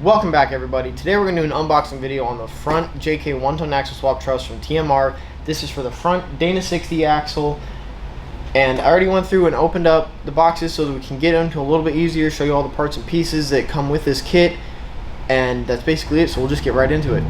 Welcome back, everybody. Today we're going to do an unboxing video on the front JK 1-ton axle swap truss from TMR. This is for the front Dana 60 axle, and I already went through and opened up the boxes so that we can get into a little bit easier, show you all the parts and pieces that come with this kit, and that's basically it, so we'll just get right into it.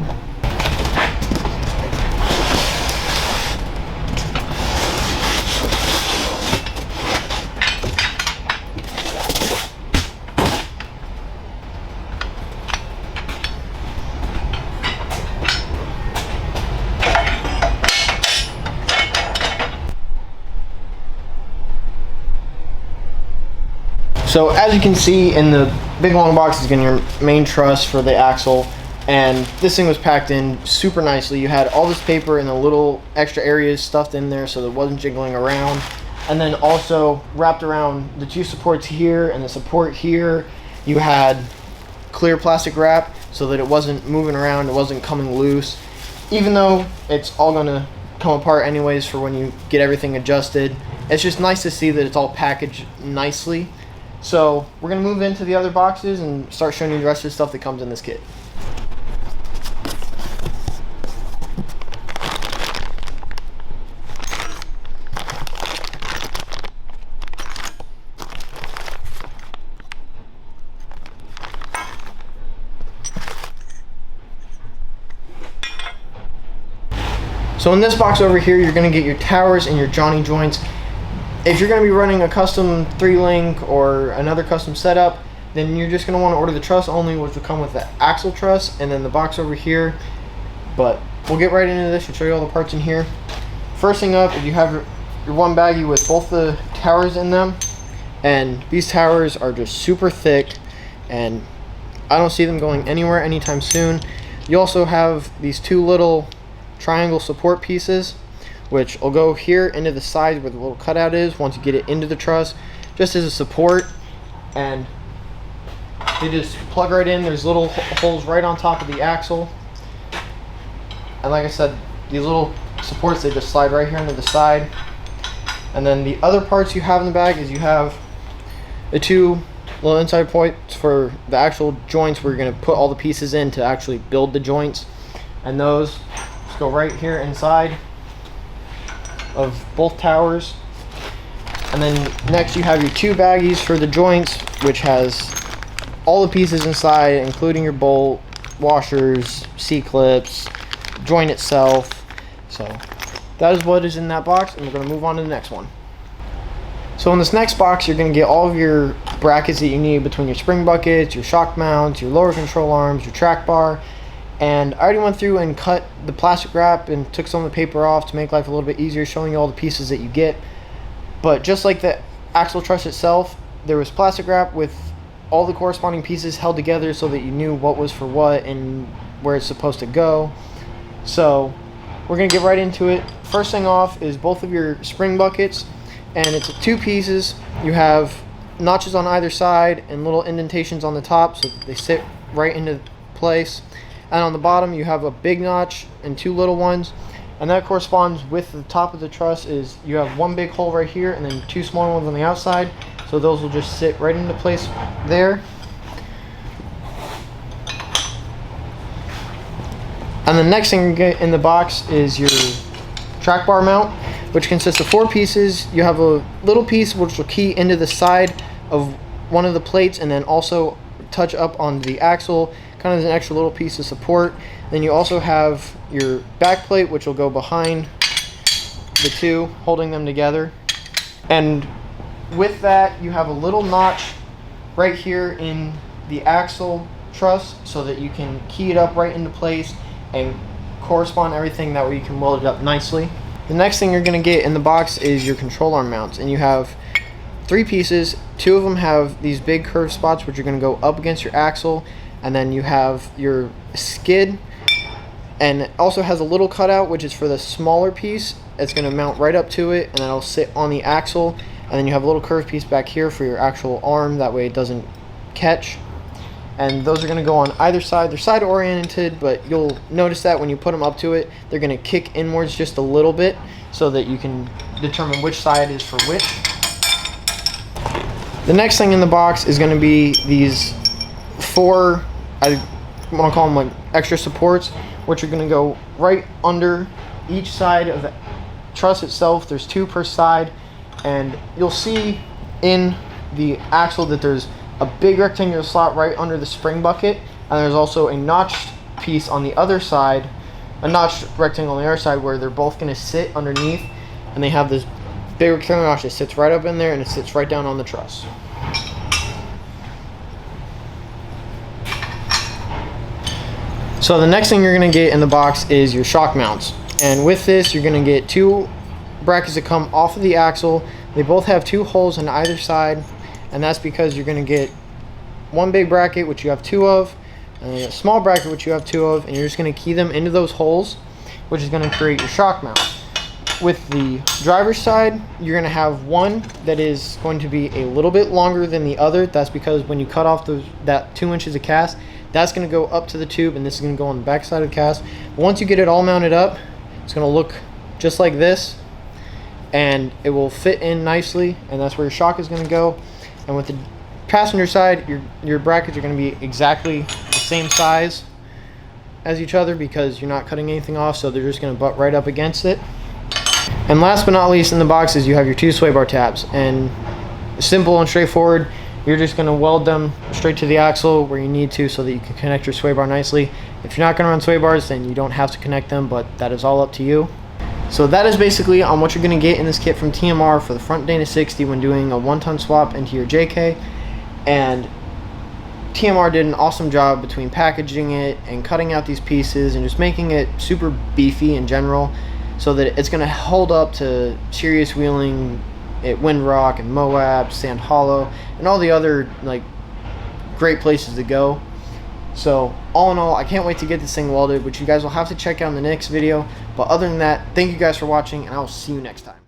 So as you can see, in the big long box is getting your main truss for the axle, and this thing was packed in super nicely. You had all this paper and the little extra areas stuffed in there so that it wasn't jiggling around, and then also wrapped around the two supports here and the support here, you had clear plastic wrap so that it wasn't moving around, it wasn't coming loose, even though it's all going to come apart anyways for when you get everything adjusted. It's just nice to see that it's all packaged nicely. So we're going to move into the other boxes and start showing you the rest of the stuff that comes in this kit. So in this box over here, you're going to get your towers and your Johnny joints. If you're going to be running a custom 3-link or another custom setup, then you're just going to want to order the truss only, which will come with the axle truss and then the box over here. But we'll get right into this and show you all the parts in here. First thing up, if you have your one baggie with both the towers in them, and these towers are just super thick and I don't see them going anywhere anytime soon. You also have these two little triangle support pieces, which will go here into the side where the little cutout is once you get it into the truss, just as a support, and they just plug right in. There's little holes right on top of the axle, and like I said, these little supports, they just slide right here into the side. And then the other parts you have in the bag is you have the two little inside points for the actual joints where you're going to put all the pieces in to actually build the joints, and those just go right here inside of both towers. And then next you have your two baggies for the joints, which has all the pieces inside, including your bolt, washers, C-clips, joint itself. So that is what is in that box, and we're going to move on to the next one. So in this next box, you're going to get all of your brackets that you need between your spring buckets, your shock mounts, your lower control arms, your track bar. And I already went through and cut the plastic wrap and took some of the paper off to make life a little bit easier, showing you all the pieces that you get. But just like the axle truss itself, there was plastic wrap with all the corresponding pieces held together so that you knew what was for what and where it's supposed to go. So we're going to get right into it. First thing off is both of your spring buckets, and it's two pieces. You have notches on either side and little indentations on the top so that they sit right into place. And on the bottom you have a big notch and two little ones, and that corresponds with the top of the truss. Is you have one big hole right here and then two small ones on the outside, so those will just sit right into place there. And the next thing you get in the box is your track bar mount, which consists of 4 pieces. You have a little piece which will key into the side of one of the plates and then also touch up on the axle, kind of as an extra little piece of support. Then you also have your back plate, which will go behind the two, holding them together. And with that, you have a little notch right here in the axle truss so that you can key it up right into place and correspond everything, that way you can weld it up nicely. The next thing you're going to get in the box is your control arm mounts, and you have 3 pieces. 2 of them have these big curved spots which are going to go up against your axle, and then you have your skid, and it also has a little cutout which is for the smaller piece. It's going to mount right up to it, and then it'll sit on the axle. And then you have a little curved piece back here for your actual arm, that way it doesn't catch. And those are going to go on either side. They're side oriented, but you'll notice that when you put them up to it, they're going to kick inwards just a little bit so that you can determine which side is for which. The next thing in the box is going to be these 4 I want to call them like extra supports, which are going to go right under each side of the truss itself. There's 2 per side, and you'll see in the axle that there's a big rectangular slot right under the spring bucket, and there's also a notched piece on the other side, a notched rectangle on the other side, where they're both going to sit underneath, and they have this big rectangular notch that sits right up in there, and it sits right down on the truss. So the next thing you're going to get in the box is your shock mounts, and with this you're going to get 2 brackets that come off of the axle. They both have 2 holes on either side, and that's because you're going to get one big bracket, which you have 2 of, and a small bracket, which you have 2 of, and you're just going to key them into those holes, which is going to create your shock mount. With the driver's side, you're going to have one that is going to be a little bit longer than the other. That's because when you cut off that 2 inches of cast, that's going to go up to the tube, and this is going to go on the back side of the cast. But once you get it all mounted up, it's going to look just like this, and it will fit in nicely, and that's where your shock is going to go. And with the passenger side, your brackets are going to be exactly the same size as each other because you're not cutting anything off, so they're just going to butt right up against it. And last but not least in the box is you have your 2 sway bar tabs, and simple and straightforward. You're just going to weld them straight to the axle where you need to so that you can connect your sway bar nicely. If you're not going to run sway bars, then you don't have to connect them, but that is all up to you. So that is basically on what you're going to get in this kit from TMR for the front Dana 60 when doing a 1-ton swap into your JK. And TMR did an awesome job between packaging it and cutting out these pieces and just making it super beefy in general, so that it's going to hold up to serious wheeling at Windrock and Moab, Sand Hollow, and all the other like great places to go. So all in all, I can't wait to get this thing welded, which you guys will have to check out in the next video. But other than that, thank you guys for watching, and I will see you next time.